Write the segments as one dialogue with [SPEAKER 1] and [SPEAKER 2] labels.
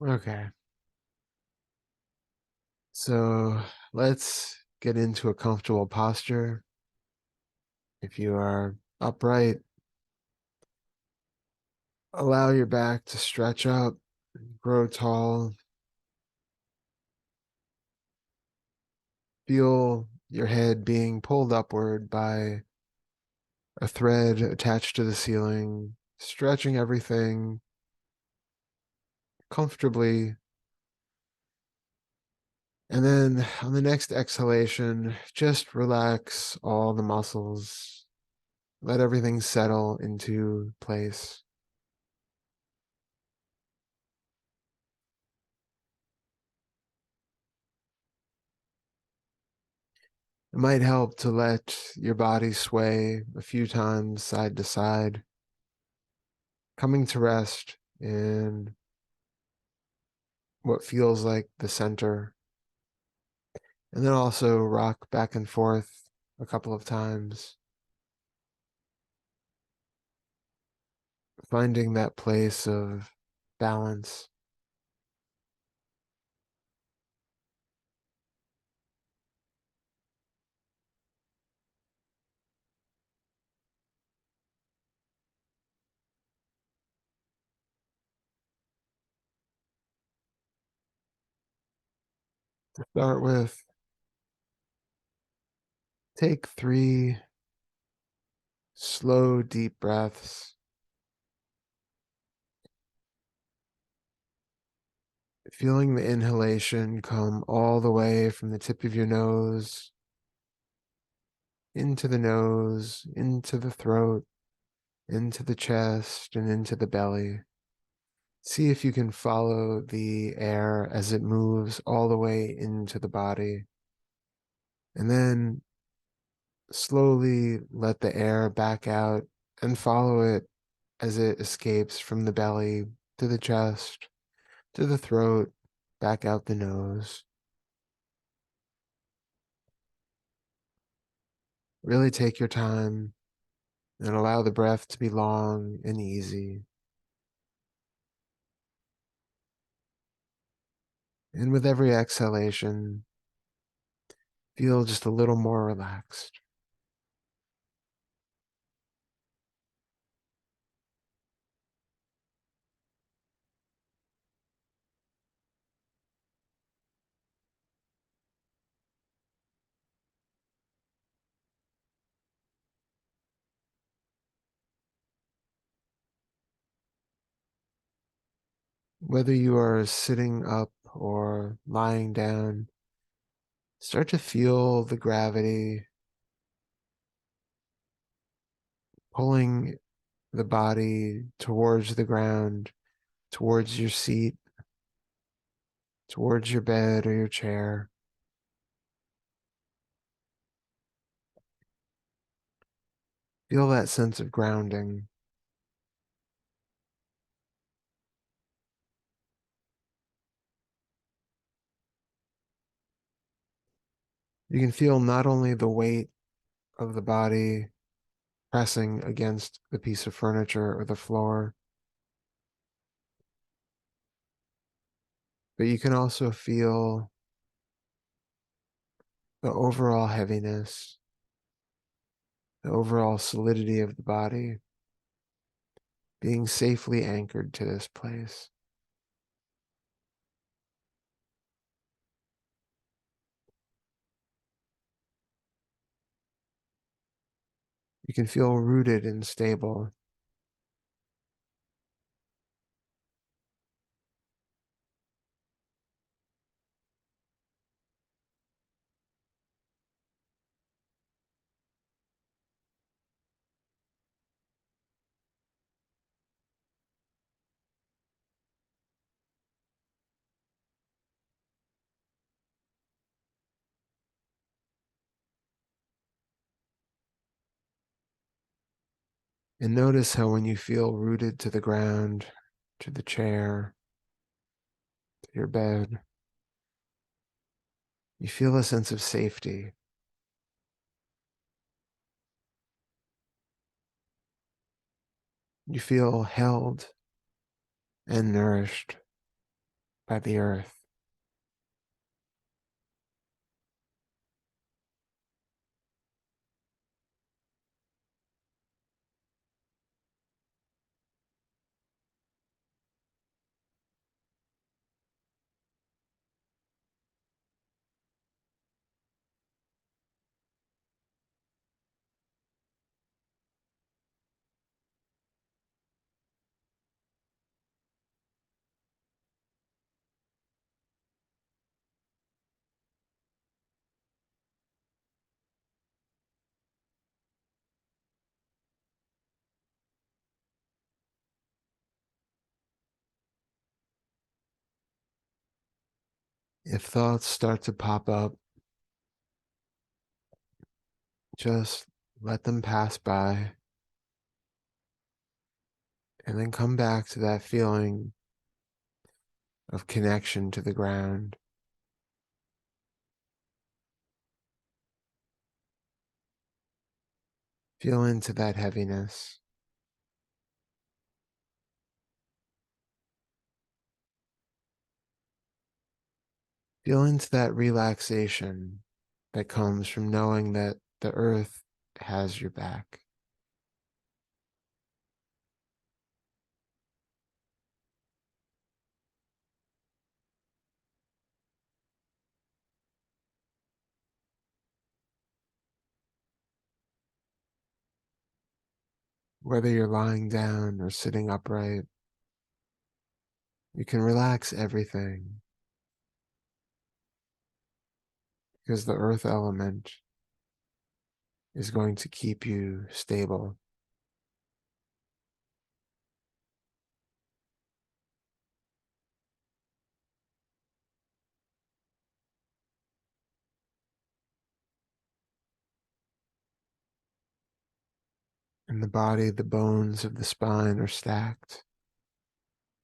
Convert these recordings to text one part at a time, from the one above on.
[SPEAKER 1] Okay. So let's get into a comfortable posture. If you are upright, allow your back to stretch up, grow tall. Feel your head being pulled upward by a thread attached to the ceiling, stretching everything comfortably. And then on the next exhalation, just relax all the muscles. Let everything settle into place. It might help to let your body sway a few times side to side, coming to rest in what feels like the center, and then also rock back and forth a couple of times, finding that place of balance. To start with, take 3 slow, deep breaths, feeling the inhalation come all the way from the tip of your nose into the nose, into the throat, into the chest, and into the belly. See if you can follow the air as it moves all the way into the body. And then slowly let the air back out and follow it as it escapes from the belly to the chest, to the throat, back out the nose. Really take your time and allow the breath to be long and easy. And with every exhalation, feel just a little more relaxed. Whether you are sitting up or lying down, start to feel the gravity pulling the body towards the ground, towards your seat, towards your bed or your chair. Feel that sense of grounding. You can feel not only the weight of the body pressing against the piece of furniture or the floor, but you can also feel the overall heaviness, the overall solidity of the body being safely anchored to this place. You can feel rooted and stable. And notice how when you feel rooted to the ground, to the chair, to your bed, you feel a sense of safety. You feel held and nourished. by the earth. If thoughts start to pop up, just let them pass by and then come back to that feeling of connection to the ground. Feel into that heaviness. Feel into that relaxation that comes from knowing that the earth has your back. Whether you're lying down or sitting upright, you can relax everything because the earth element is going to keep you stable. In the body, the bones of the spine are stacked,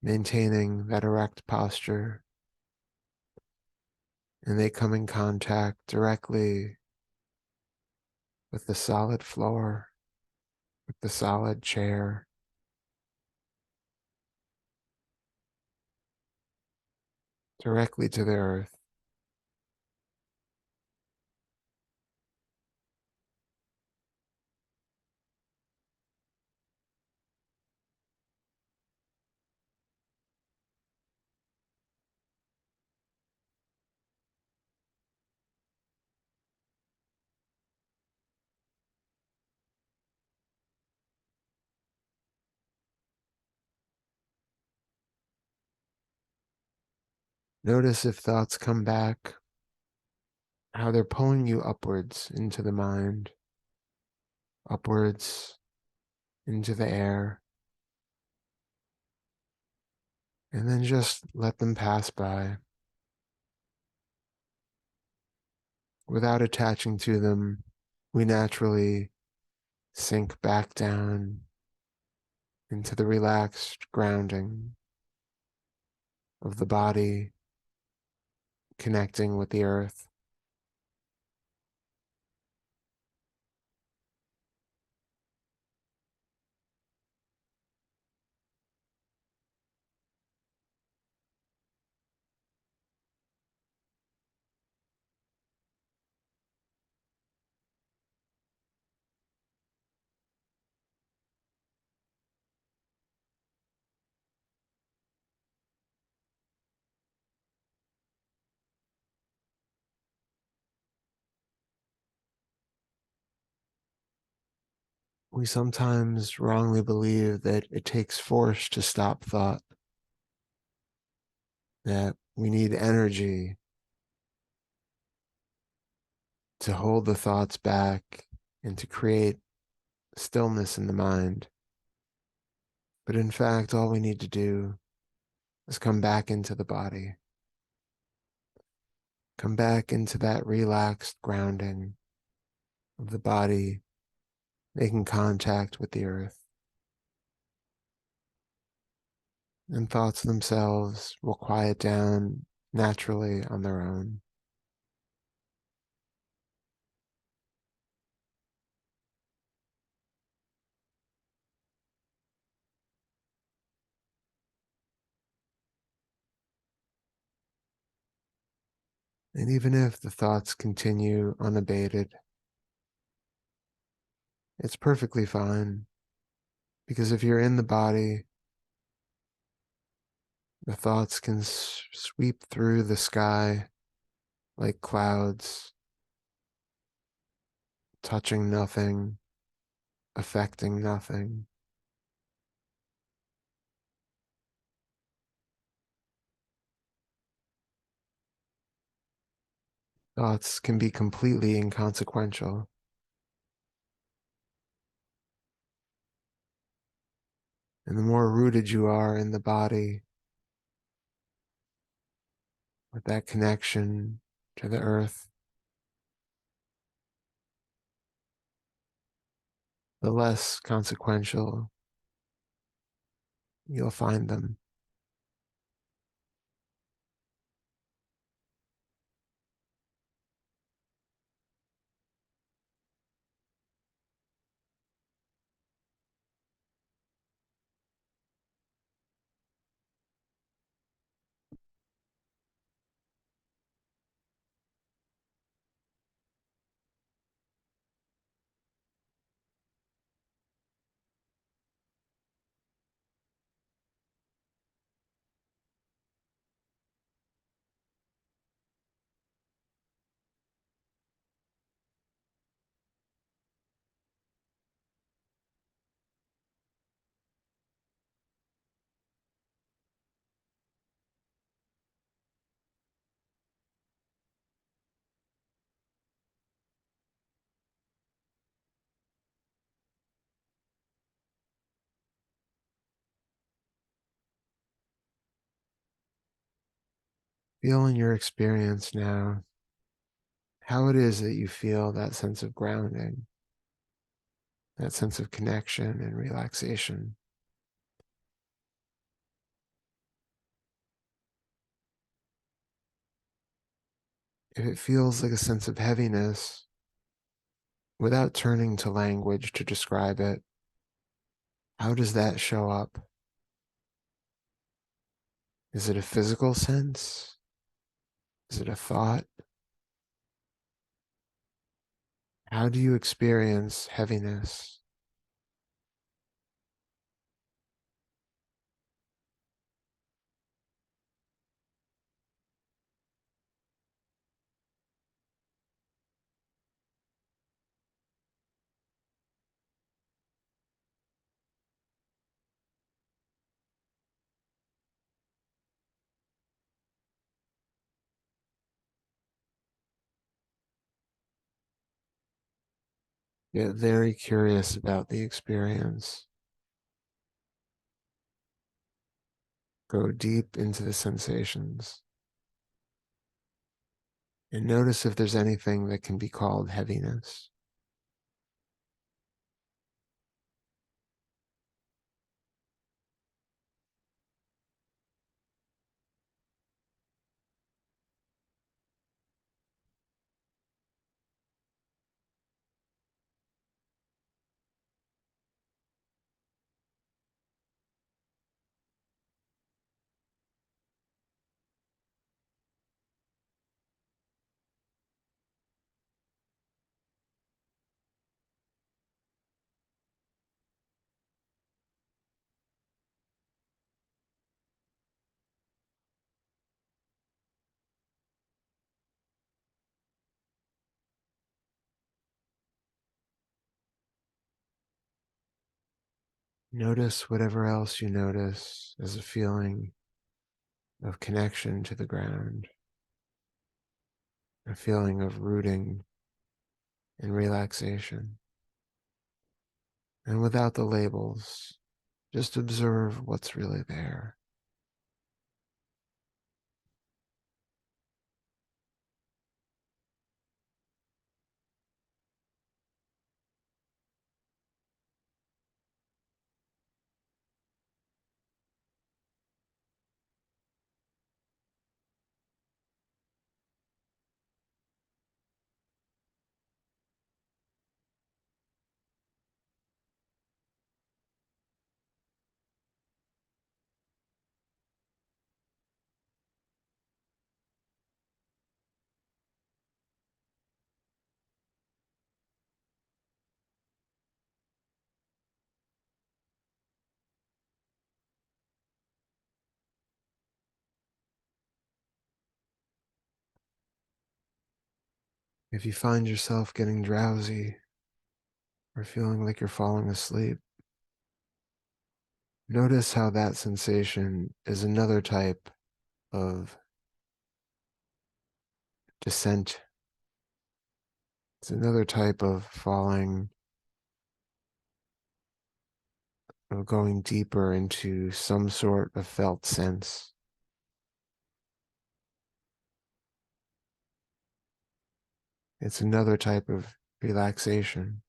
[SPEAKER 1] maintaining that erect posture, and they come in contact directly with the solid floor, with the solid chair, directly to the earth. Notice if thoughts come back, how they're pulling you upwards into the mind, upwards into the air, and then just let them pass by without attaching to them. We naturally sink back down into the relaxed grounding of the body connecting with the earth. We sometimes wrongly believe that it takes force to stop thought, that we need energy to hold the thoughts back and to create stillness in the mind. But in fact, all we need to do is come back into the body, come back into that relaxed grounding of the body, making contact with the earth. And thoughts themselves will quiet down naturally on their own. And even if the thoughts continue unabated, it's perfectly fine. Because if you're in the body, the thoughts can sweep through the sky like clouds, touching nothing, affecting nothing. Thoughts can be completely inconsequential. And the more rooted you are in the body, with that connection to the earth, the less consequential you'll find them. Feel in your experience now how it is that you feel that sense of grounding, that sense of connection and relaxation. If it feels like a sense of heaviness, without turning to language to describe it, how does that show up? Is it a physical sense? Is it a thought? How do you experience heaviness? Get very curious about the experience. Go deep into the sensations and notice if there's anything that can be called heaviness. Notice whatever else you notice as a feeling of connection to the ground, a feeling of rooting and relaxation. And without the labels, just observe what's really there. If you find yourself getting drowsy or feeling like you're falling asleep, notice how that sensation is another type of descent. It's another type of falling, of going deeper into some sort of felt sense. It's another type of relaxation.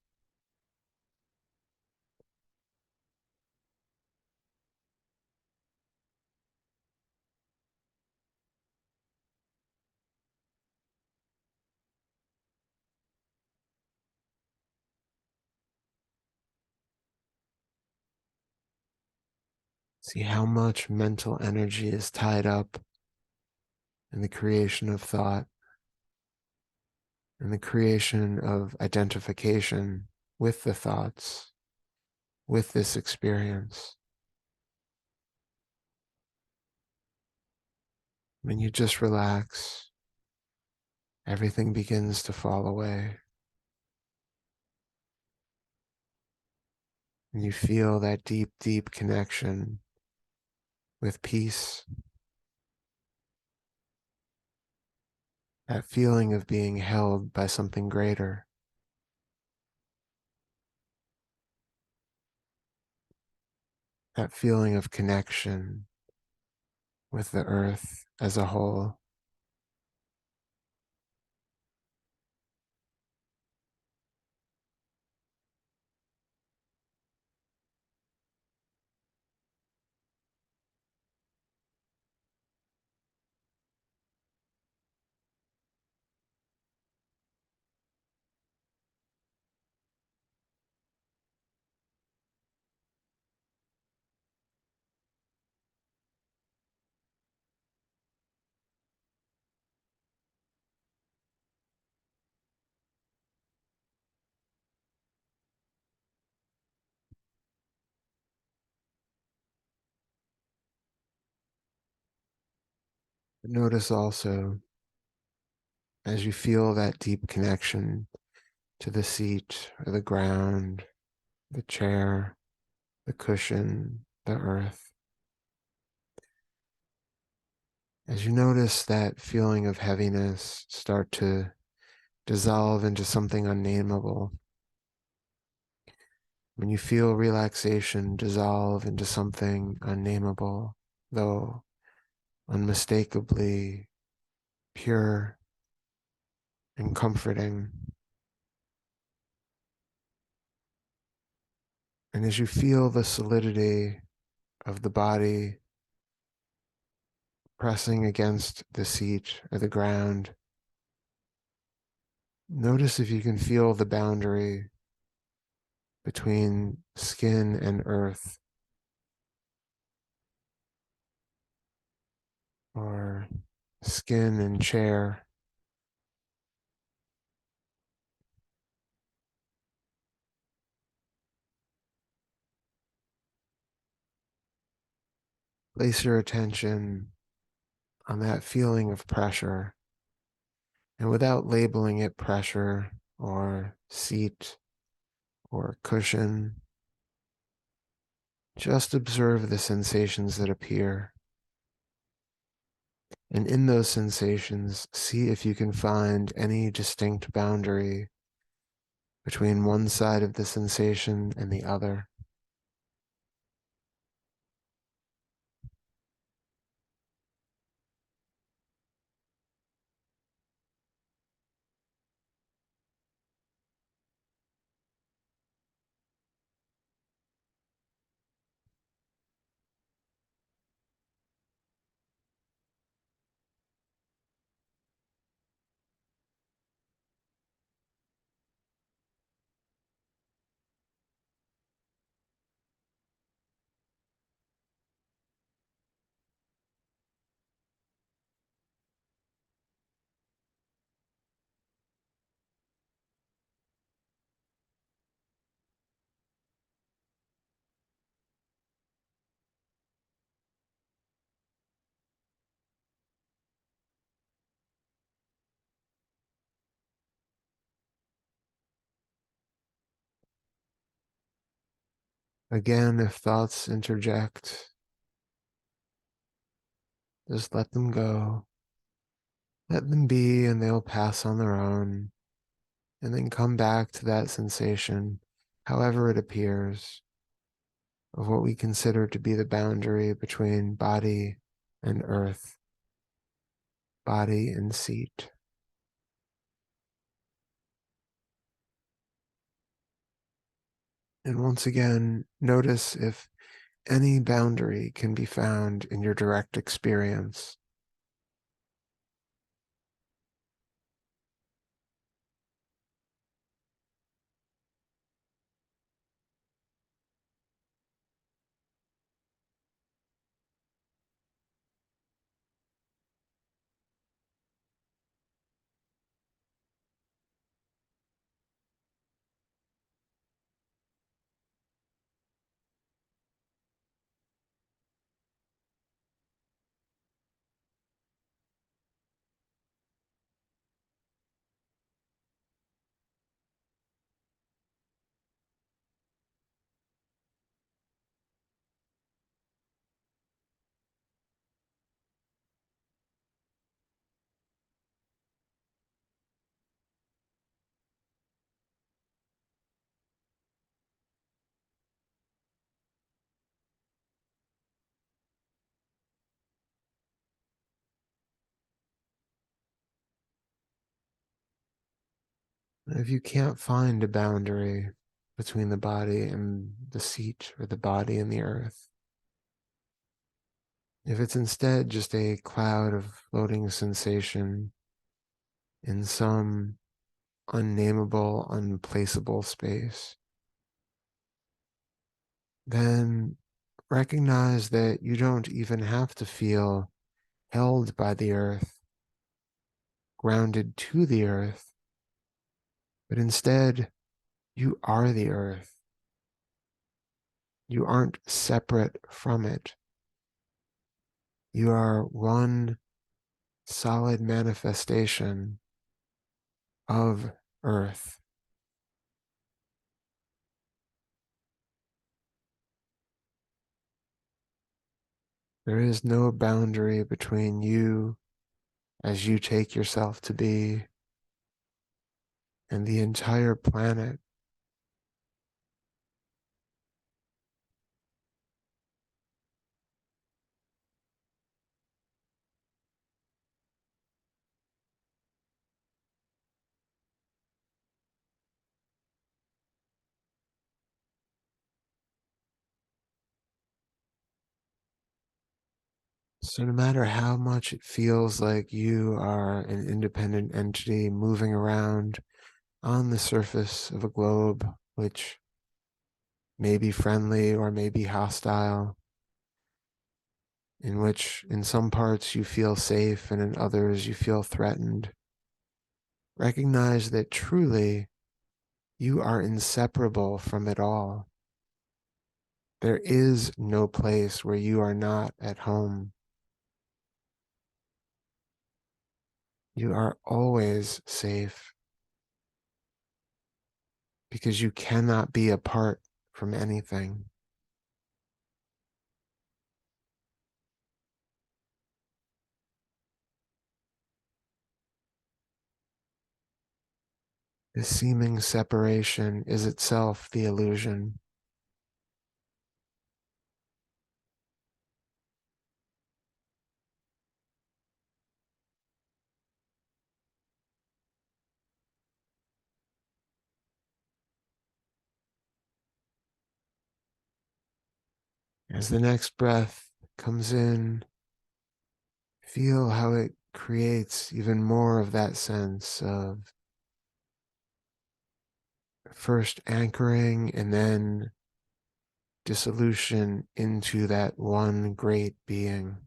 [SPEAKER 1] See how much mental energy is tied up in the creation of thought and the creation of identification with the thoughts, with this experience. When you just relax, everything begins to fall away. And you feel that deep, deep connection with peace, that feeling of being held by something greater, that feeling of connection with the earth as a whole. But notice also, as you feel that deep connection to the seat or the ground, the chair, the cushion, the earth, as you notice that feeling of heaviness start to dissolve into something unnameable, when you feel relaxation dissolve into something unnameable, though unmistakably pure and comforting, and as you feel the solidity of the body pressing against the seat or the ground, notice if you can feel the boundary between skin and earth, or skin and chair. Place your attention on that feeling of pressure, and without labeling it pressure or seat or cushion, just observe the sensations that appear. And in those sensations, see if you can find any distinct boundary between one side of the sensation and the other. Again, if thoughts interject, just let them go. Let them be, and they'll pass on their own, and then come back to that sensation, however it appears, of what we consider to be the boundary between body and earth, body and seat. And once again, notice if any boundary can be found in your direct experience. If you can't find a boundary between the body and the seat or the body and the earth, if it's instead just a cloud of floating sensation in some unnameable, unplaceable space, then recognize that you don't even have to feel held by the earth, grounded to the earth, but instead you are the earth. You aren't separate from it. You are one solid manifestation of earth. There is no boundary between you as you take yourself to be and the entire planet. So no matter how much it feels like you are an independent entity moving around on the surface of a globe, which may be friendly or may be hostile, in which in some parts you feel safe and in others you feel threatened, recognize that truly you are inseparable from it all. There is no place where you are not at home. You are always safe because you cannot be apart from anything. The seeming separation is itself the illusion. As the next breath comes in, feel how it creates even more of that sense of first anchoring and then dissolution into that one great being.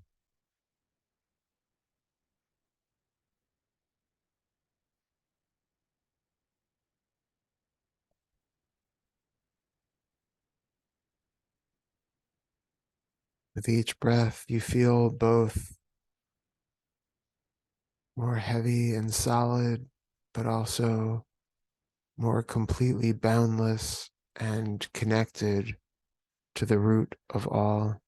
[SPEAKER 1] With each breath, you feel both more heavy and solid, but also more completely boundless and connected to the root of all.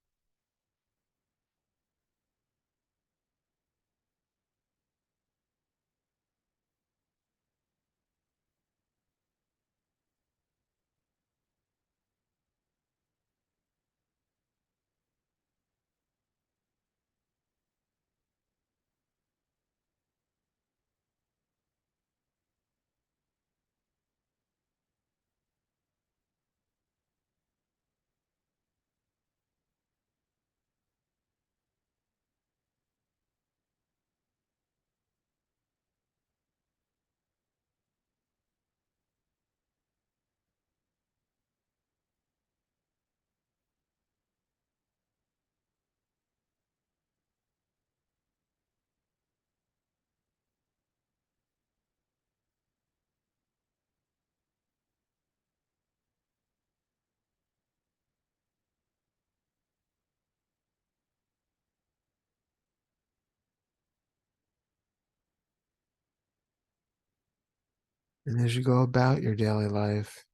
[SPEAKER 1] And as you go about your daily life,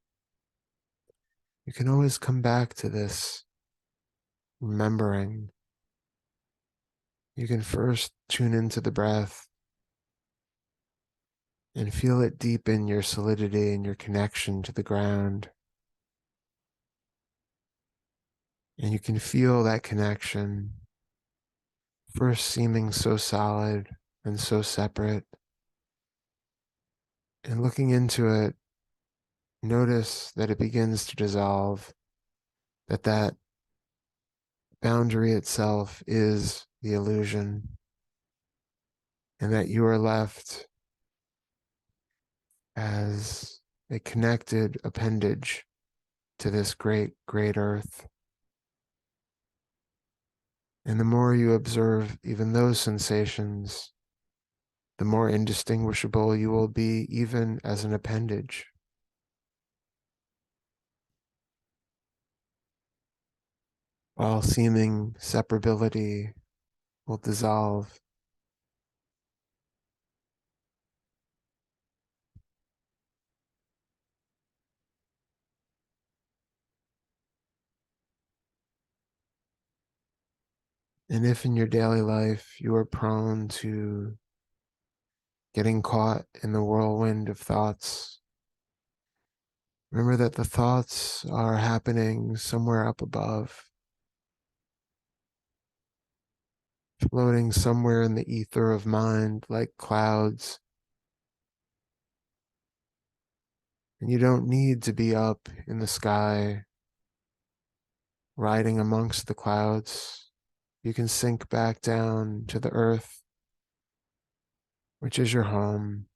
[SPEAKER 1] you can always come back to this remembering. You can first tune into the breath and feel it deepen your solidity and your connection to the ground. And you can feel that connection first seeming so solid and so separate. And looking into it, notice that it begins to dissolve, that boundary itself is the illusion, and that you are left as a connected appendage to this great, great earth. And the more you observe even those sensations, the more indistinguishable you will be, even as an appendage. All seeming separability will dissolve. And if in your daily life you are prone to getting caught in the whirlwind of thoughts, remember that the thoughts are happening somewhere up above, floating somewhere in the ether of mind like clouds. And you don't need to be up in the sky, riding amongst the clouds. You can sink back down to the earth, which is your home.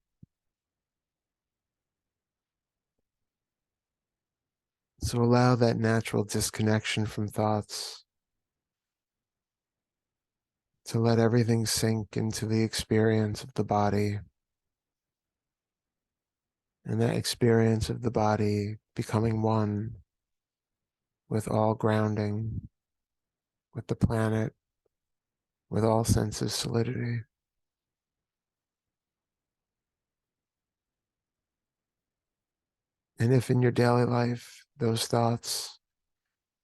[SPEAKER 1] So allow that natural disconnection from thoughts to let everything sink into the experience of the body, and that experience of the body becoming one with all grounding, with the planet, with all sense of solidity. And if in your daily life those thoughts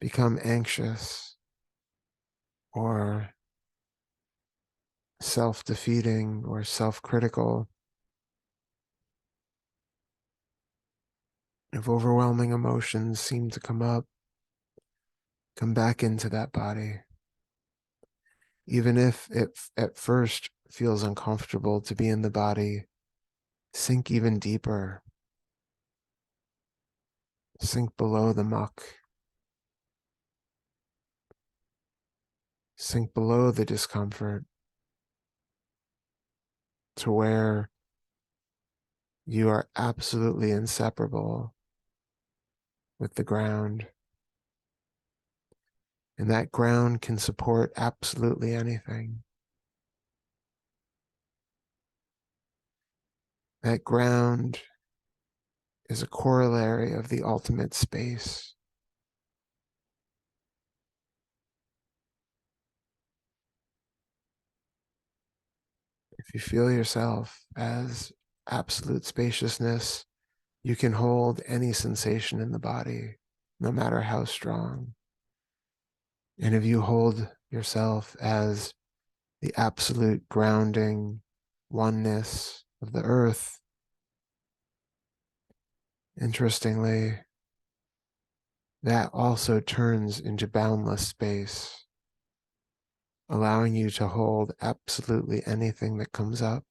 [SPEAKER 1] become anxious or self-defeating or self-critical, if overwhelming emotions seem to come up, come back into that body. Even if it at first feels uncomfortable to be in the body, sink even deeper. Sink below the muck. Sink below the discomfort to where you are absolutely inseparable with the ground. And that ground can support absolutely anything. That ground is a corollary of the ultimate space. If you feel yourself as absolute spaciousness, you can hold any sensation in the body, no matter how strong. And if you hold yourself as the absolute grounding oneness of the earth, interestingly, that also turns into boundless space, allowing you to hold absolutely anything that comes up.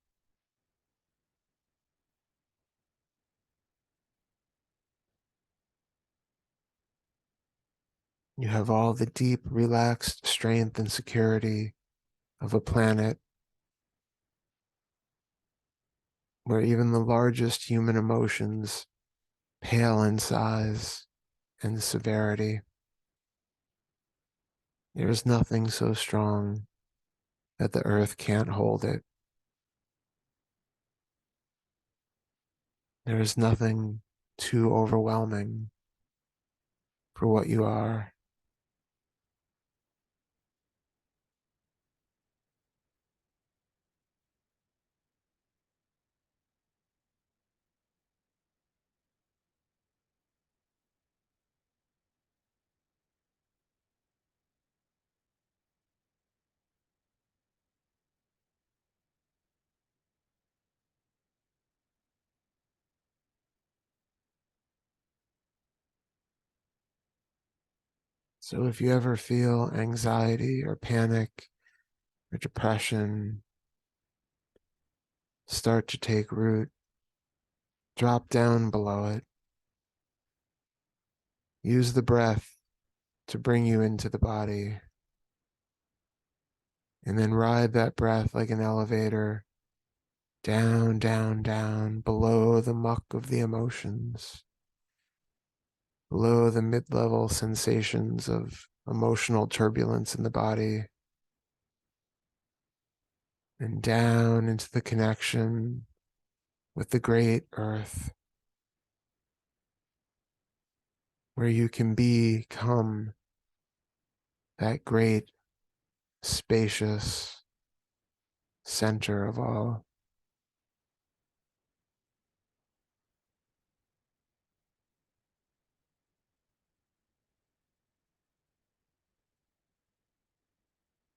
[SPEAKER 1] You have all the deep, relaxed strength and security of a planet where even the largest human emotions pale in size and severity. There is nothing so strong that the earth can't hold it. There is nothing too overwhelming for what you are. So if you ever feel anxiety or panic or depression start to take root, drop down below it. Use the breath to bring you into the body, and then ride that breath like an elevator down, down, down below the muck of the emotions, below the mid-level sensations of emotional turbulence in the body, and down into the connection with the great earth, where you can become that great, spacious center of all.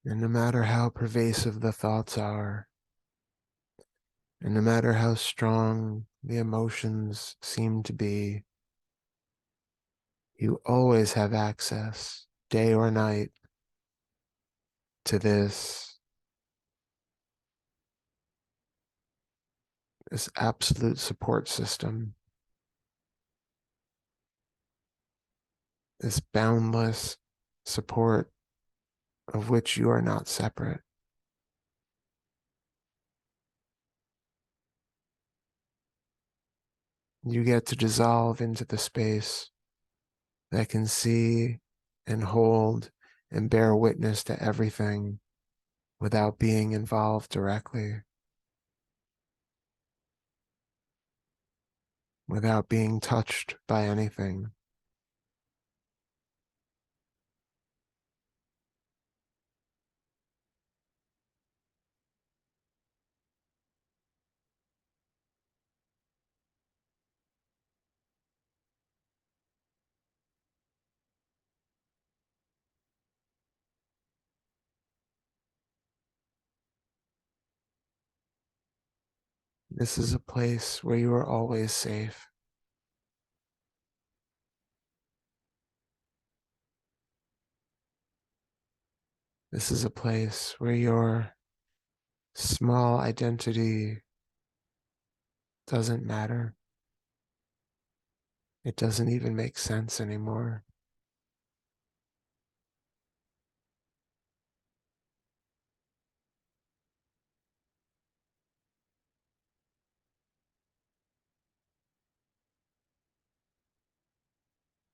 [SPEAKER 1] And no matter how pervasive the thoughts are, and no matter how strong the emotions seem to be, you always have access, day or night, to this absolute support system, this boundless support of which you are not separate. You get to dissolve into the space that can see and hold and bear witness to everything without being involved directly, without being touched by anything. This is a place where you are always safe. This is a place where your small identity doesn't matter. It doesn't even make sense anymore.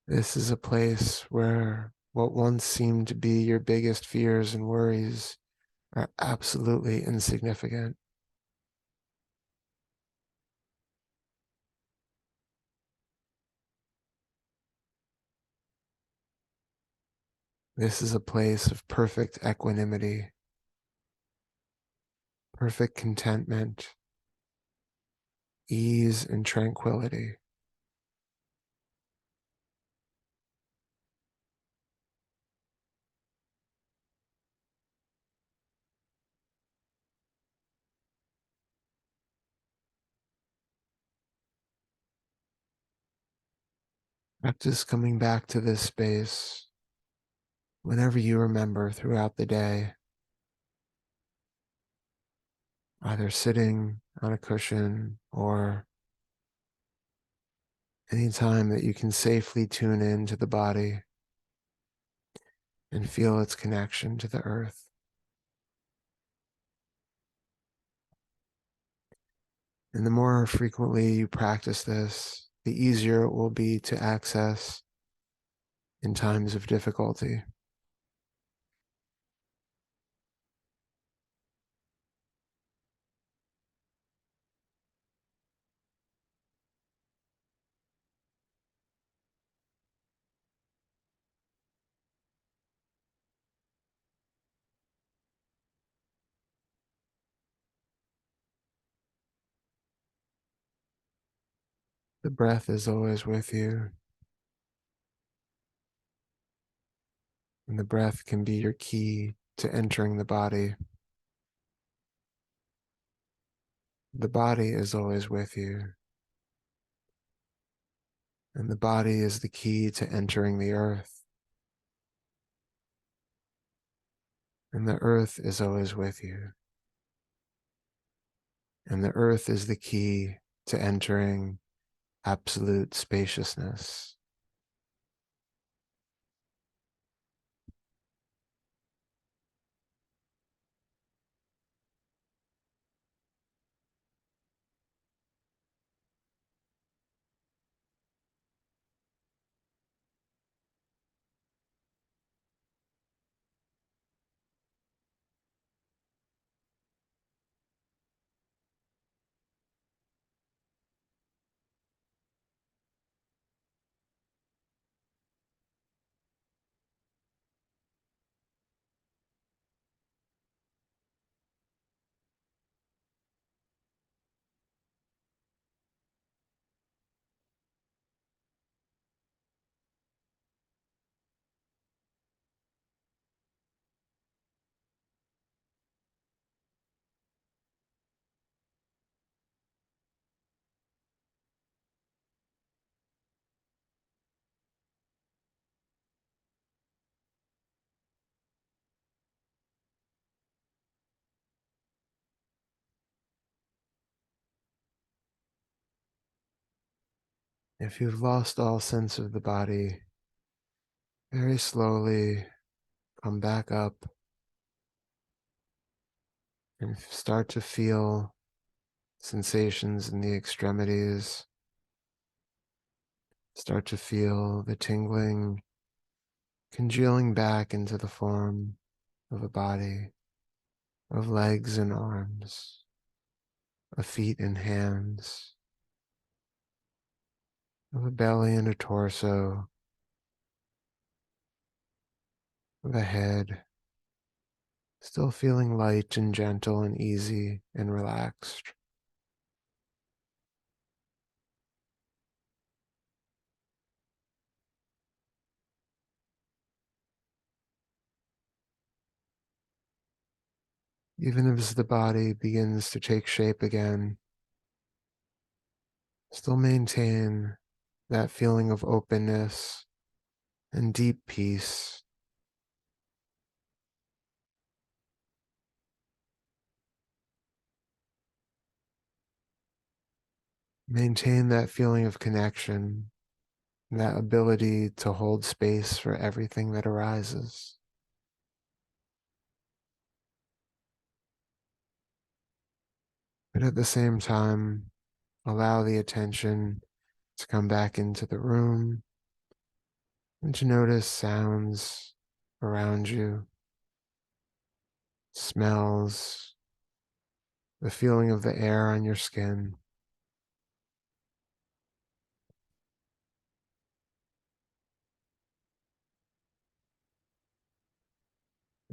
[SPEAKER 1] This is a place where what once seemed to be your biggest fears and worries are absolutely insignificant. This is a place of perfect equanimity, perfect contentment, ease, and tranquility. Practice coming back to this space whenever you remember throughout the day, either sitting on a cushion or anytime that you can safely tune in to the body and feel its connection to the earth. And the more frequently you practice this, the easier it will be to access in times of difficulty. The breath is always with you, and the breath can be your key to entering the body. The body is always with you, and the body is the key to entering the earth, and the earth is always with you, and the earth is the key to entering absolute spaciousness. If you've lost all sense of the body, very slowly come back up and start to feel sensations in the extremities. Start to feel the tingling congealing back into the form of a body, of legs and arms, of feet and hands, of a belly and a torso, of a head, still feeling light and gentle and easy and relaxed. Even as the body begins to take shape again, still maintain that feeling of openness and deep peace. Maintain that feeling of connection, that ability to hold space for everything that arises. But at the same time, allow the attention to come back into the room and to notice sounds around you, smells, the feeling of the air on your skin.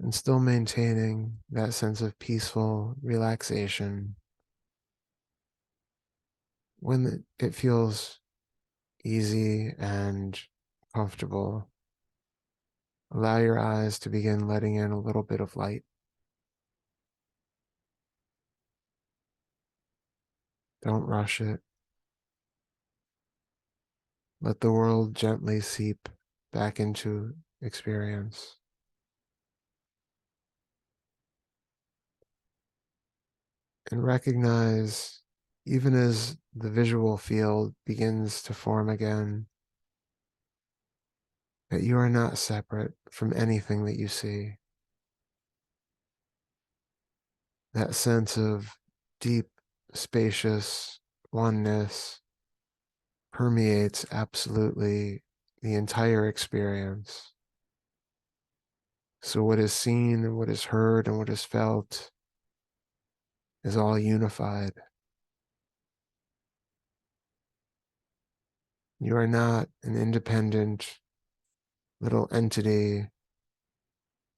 [SPEAKER 1] And still maintaining that sense of peaceful relaxation when it feels easy and comfortable. Allow your eyes to begin letting in a little bit of light. Don't rush it. Let the world gently seep back into experience. And recognize, even as the visual field begins to form again, that you are not separate from anything that you see. That sense of deep, spacious oneness permeates absolutely the entire experience. So what is seen and what is heard and what is felt is all unified. You are not an independent little entity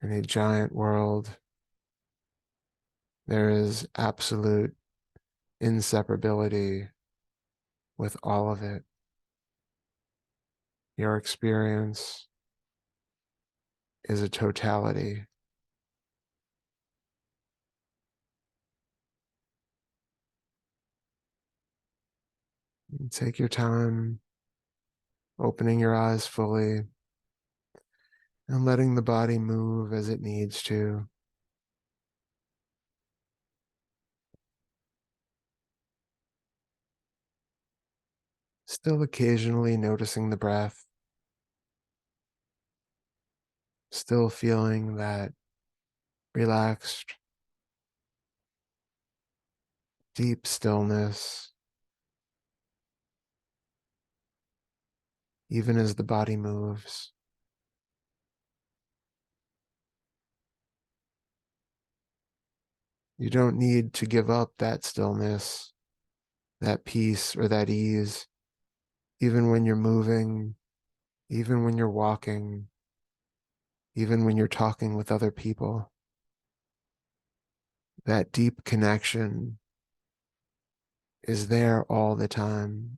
[SPEAKER 1] in a giant world. There is absolute inseparability with all of it. Your experience is a totality. Take your time, opening your eyes fully and letting the body move as it needs to. Still occasionally noticing the breath, still feeling that relaxed, deep stillness, even as the body moves. You don't need to give up that stillness, that peace, or that ease, even when you're moving, even when you're walking, even when you're talking with other people. That deep connection is there all the time.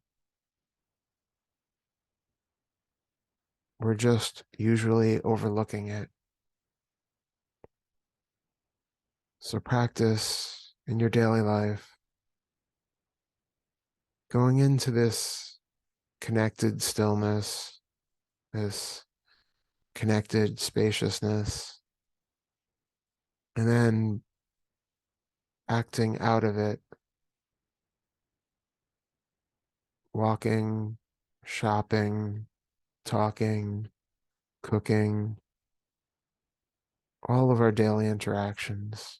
[SPEAKER 1] We're just usually overlooking it. So practice in your daily life, going into this connected stillness, this connected spaciousness, and then acting out of it, walking, shopping, talking, cooking. All of our daily interactions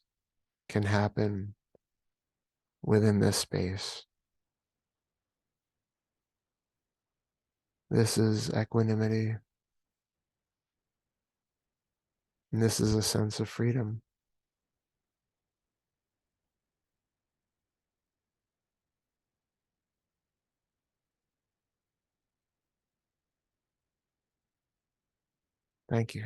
[SPEAKER 1] can happen within this space. This is equanimity, and this is a sense of freedom. Thank you.